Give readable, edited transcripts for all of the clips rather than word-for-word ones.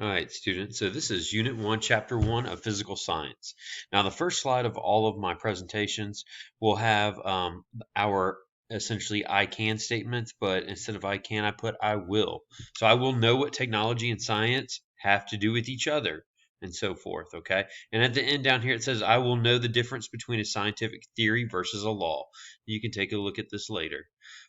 All right, students, so this is Unit 1, Chapter 1 of Physical Science. Now, the first slide of all of my presentations will have our essentially I can statements, but instead of I can, I put I will. So I will know what technology and science have to do with each other and so forth, okay? And at the end down here, it says I will know the difference between a scientific theory versus a law. You can take a look at this later.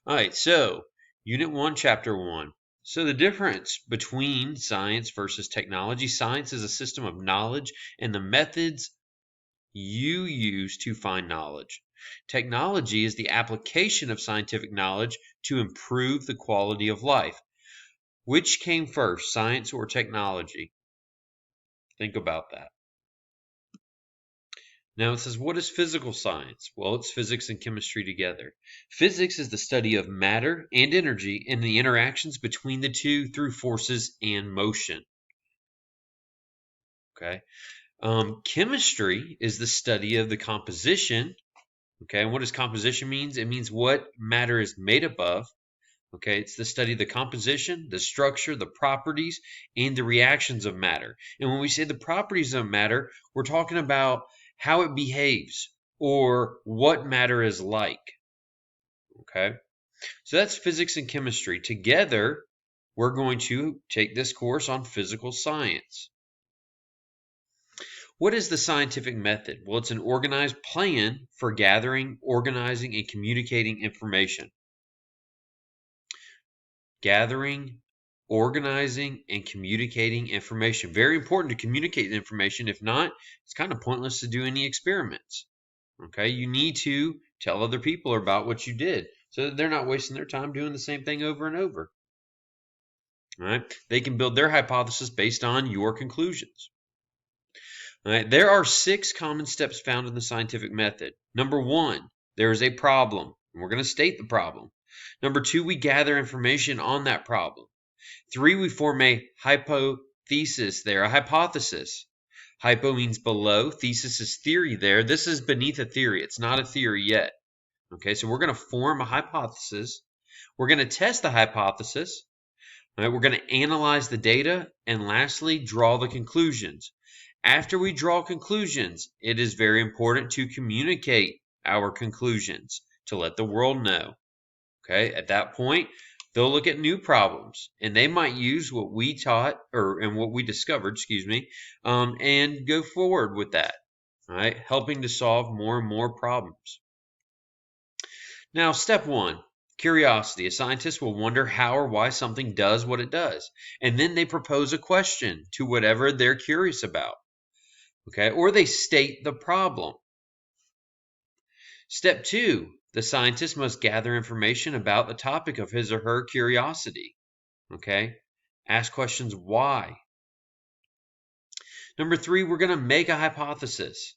All right, so Unit 1, Chapter 1. So the difference between science versus technology, science is a system of knowledge and the methods you use to find knowledge. Technology is the application of scientific knowledge to improve the quality of life. Which came first, science or technology? Think about that. Now it says, what is physical science? Well, it's physics and chemistry together. Physics is the study of matter and energy and the interactions between the two through forces and motion. Okay. Chemistry is the study of the composition. Okay, and what does composition means? It means what matter is made up of. Okay, it's the study of the composition, the structure, the properties, and the reactions of matter. And when we say the properties of matter, we're talking about how it behaves or what matter is like. Okay, so that's physics and chemistry. Together, we're going to take this course on physical science. What is the scientific method? Well, it's an organized plan for gathering, organizing, and communicating information. Gathering, organizing, and communicating information. Very important to communicate information. If not, it's kind of pointless to do any experiments. Okay, you need to tell other people about what you did so that they're not wasting their time doing the same thing over and over. All right, they can build their hypothesis based on your conclusions. All right, there are 6 common steps found in the scientific method. Number 1, there is a problem. We're going to state the problem. Number 2, we gather information on that problem. 3, we form a hypothesis there, a hypothesis. Hypo means below. Thesis is theory there. This is beneath a theory. It's not a theory yet. Okay, so we're going to form a hypothesis. We're going to test the hypothesis. All right, we're going to analyze the data. And lastly, draw the conclusions. After we draw conclusions, it is very important to communicate our conclusions to let the world know. Okay, at that point, they'll look at new problems and they might use what we taught and what we discovered, and go forward with that. All right, helping to solve more and more problems. Now, step 1. Curiosity. A scientist will wonder how or why something does what it does, and then they propose a question to whatever they're curious about. Okay, or they state the problem. Step 2, the scientist must gather information about the topic of his or her curiosity. Okay, ask questions why. Number 3, we're going to make a hypothesis.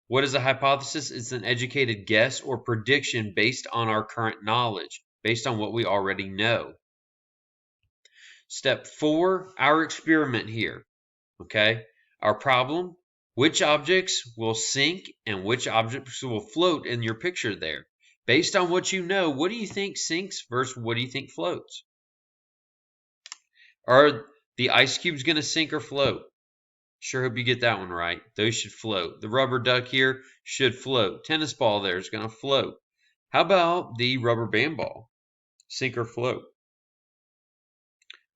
What is a hypothesis? It's an educated guess or prediction based on our current knowledge, based on what we already know. Step 4, our experiment here. Okay, our problem. Which objects will sink and which objects will float in your picture there? Based on what you know, what do you think sinks versus what do you think floats? Are the ice cubes going to sink or float? Sure hope you get that one right. Those should float. The rubber duck here should float. Tennis ball there is going to float. How about the rubber band ball? Sink or float?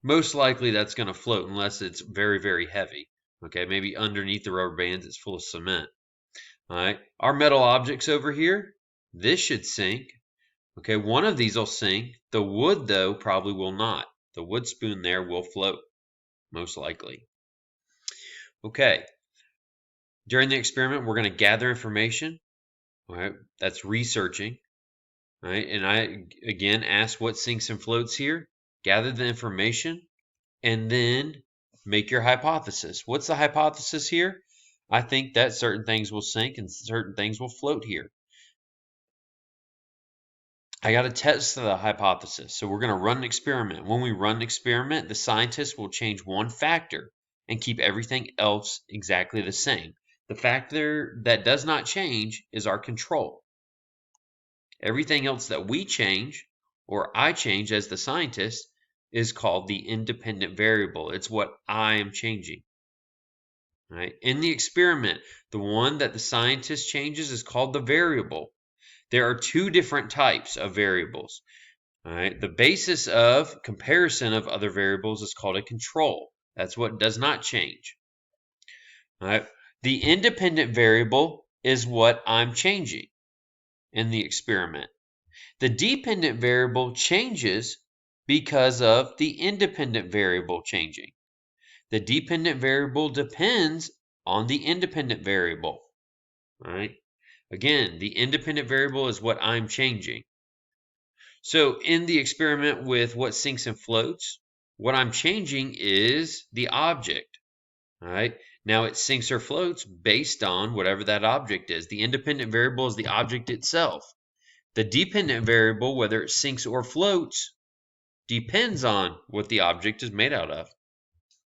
Most likely that's going to float unless it's very, very heavy. Okay, maybe underneath the rubber bands it's full of cement. All right, our metal objects over here, this should sink. Okay, one of these will sink. The wood, though, probably will not. The wood spoon there will float, most likely. Okay, during the experiment, we're going to gather information. All right, that's researching. All right, and I, again, ask what sinks and floats here. Gather the information, and then make your hypothesis. What's the hypothesis here? I think that certain things will sink and certain things will float here. I got to test the hypothesis. So we're going to run an experiment. When we run an experiment, the scientist will change one factor and keep everything else exactly the same. The factor that does not change is our control. Everything else that we change, or I change as the scientist, is called the independent variable. It's what I am changing. Right? In the experiment, the one that the scientist changes is called the variable. There are two different types of variables. All right? The basis of comparison of other variables is called a control. That's what does not change. All right? The independent variable is what I'm changing in the experiment. The dependent variable changes because of the independent variable changing. The dependent variable depends on the independent variable. All right? Again, the independent variable is what I'm changing. So in the experiment with what sinks and floats, what I'm changing is the object. All right? Now it sinks or floats based on whatever that object is. The independent variable is the object itself. The dependent variable, whether it sinks or floats, depends on what the object is made out of.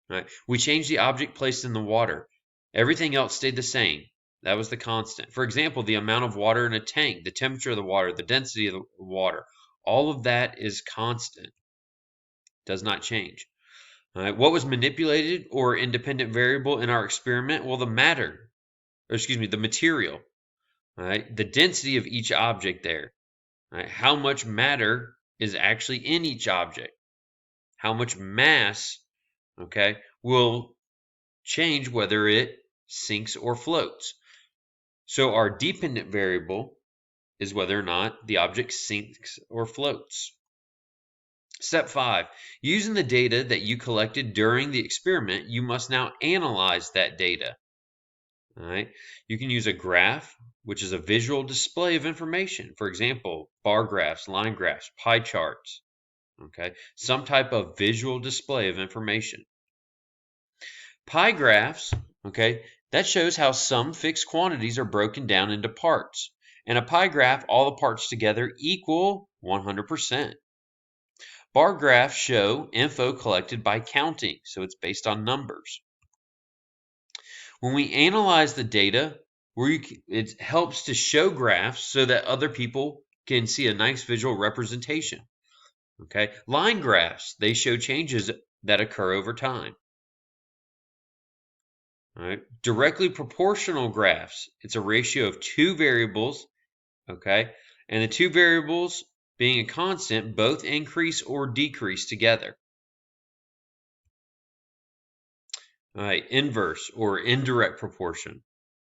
Right? We changed the object placed in the water. Everything else stayed the same. That was the constant. For example, the amount of water in a tank, the temperature of the water, the density of the water, all of that is constant. Does not change. All right? What was manipulated or independent variable in our experiment? Well, the material. All right? The density of each object there. All right? How much matter is actually in each object? How much mass, okay, will change whether it sinks or floats. So our dependent variable is whether or not the object sinks or floats. Step 5. Using the data that you collected during the experiment, you must now analyze that data. All right. You can use a graph, which is a visual display of information. For example, bar graphs, line graphs, pie charts. Okay. Some type of visual display of information. Pie graphs, okay, that shows how some fixed quantities are broken down into parts. In a pie graph, all the parts together equal 100%. Bar graphs show info collected by counting, so it's based on numbers. When we analyze the data, it helps to show graphs so that other people can see a nice visual representation. Okay, line graphs, they show changes that occur over time. All right. Directly proportional graphs. It's a ratio of two variables, okay? And the two variables being a constant both increase or decrease together. All right, inverse or indirect proportion.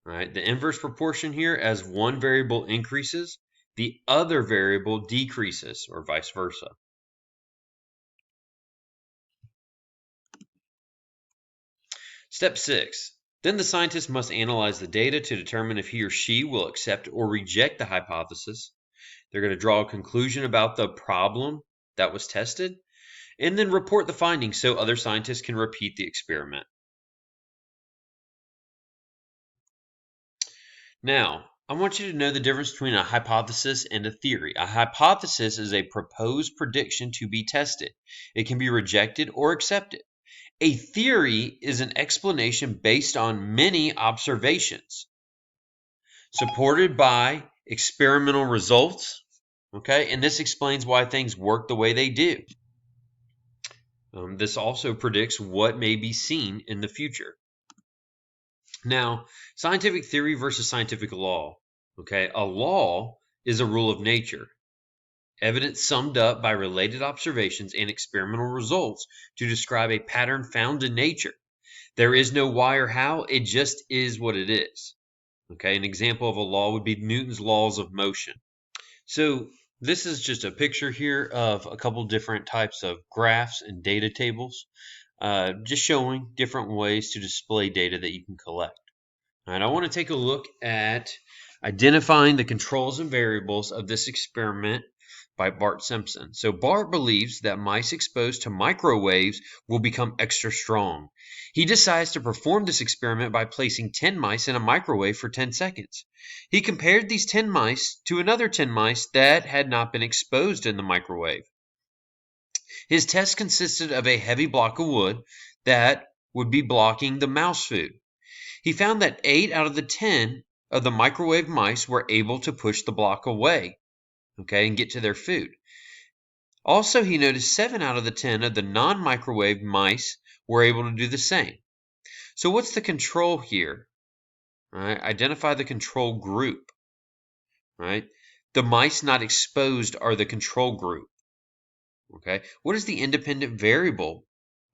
All right, the inverse proportion here, as one variable increases, the other variable decreases, or vice versa. Step 6. Then the scientist must analyze the data to determine if he or she will accept or reject the hypothesis. They're going to draw a conclusion about the problem that was tested, and then report the findings so other scientists can repeat the experiment. Now, I want you to know the difference between a hypothesis and a theory. A hypothesis is a proposed prediction to be tested. It can be rejected or accepted. A theory is an explanation based on many observations, supported by experimental results, okay? And this explains why things work the way they do. This also predicts what may be seen in the future. Now, scientific theory versus scientific law. Okay, a law is a rule of nature. Evidence summed up by related observations and experimental results to describe a pattern found in nature. There is no why or how, it just is what it is. Okay, an example of a law would be Newton's laws of motion. So this is just a picture here of a couple different types of graphs and data tables, just showing different ways to display data that you can collect. All right, I want to take a look at identifying the controls and variables of this experiment by Bart Simpson. So Bart believes that mice exposed to microwaves will become extra strong. He decides to perform this experiment by placing 10 mice in a microwave for 10 seconds. He compared these 10 mice to another 10 mice that had not been exposed in the microwave. His test consisted of a heavy block of wood that would be blocking the mouse food. He found that 8 out of the 10 of the microwave mice were able to push the block away, okay, and get to their food. Also, he noticed 7 out of the 10 of the non-microwave mice were able to do the same. So what's the control here? Right? Identify the control group. Right? The mice not exposed are the control group. Okay. What is the independent variable?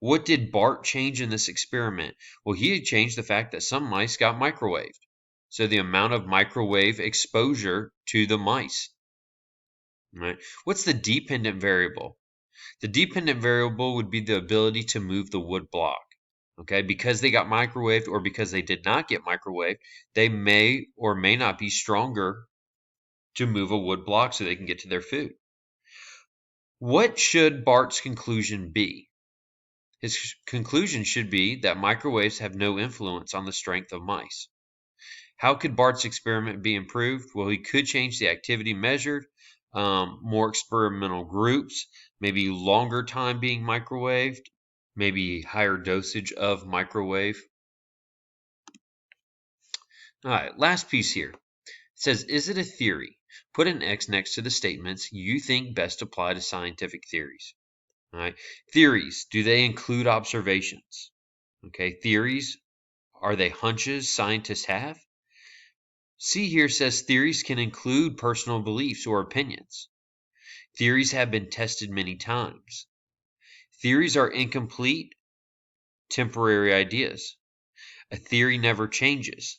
What did Bart change in this experiment? Well, he had changed the fact that some mice got microwaved. So the amount of microwave exposure to the mice. Right? What's the dependent variable? The dependent variable would be the ability to move the wood block. Okay, because they got microwaved or because they did not get microwaved, they may or may not be stronger to move a wood block so they can get to their food. What should Bart's conclusion be? His conclusion should be that microwaves have no influence on the strength of mice. How could Bart's experiment be improved? Well, he could change the activity measured, more experimental groups, maybe longer time being microwaved, maybe higher dosage of microwave. All right, last piece here. It says, is it a theory? Put an X next to the statements you think best apply to scientific theories. All right, theories, do they include observations? Okay, theories, are they hunches scientists have? C here says theories can include personal beliefs or opinions. Theories have been tested many times. Theories are incomplete, temporary ideas. A theory never changes.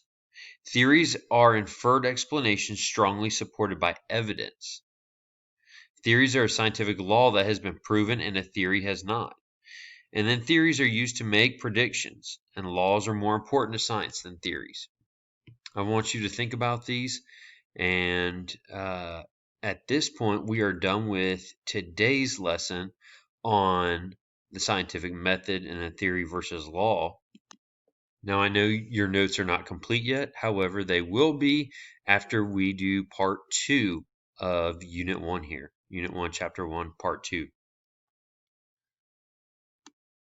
Theories are inferred explanations strongly supported by evidence. Theories are a scientific law that has been proven and a theory has not. And then theories are used to make predictions, and laws are more important to science than theories. I want you to think about these, and at this point, we are done with today's lesson on the scientific method and a theory versus law. Now, I know your notes are not complete yet. However, they will be after we do part 2 of Unit 1 here. Unit 1, Chapter 1, Part 2.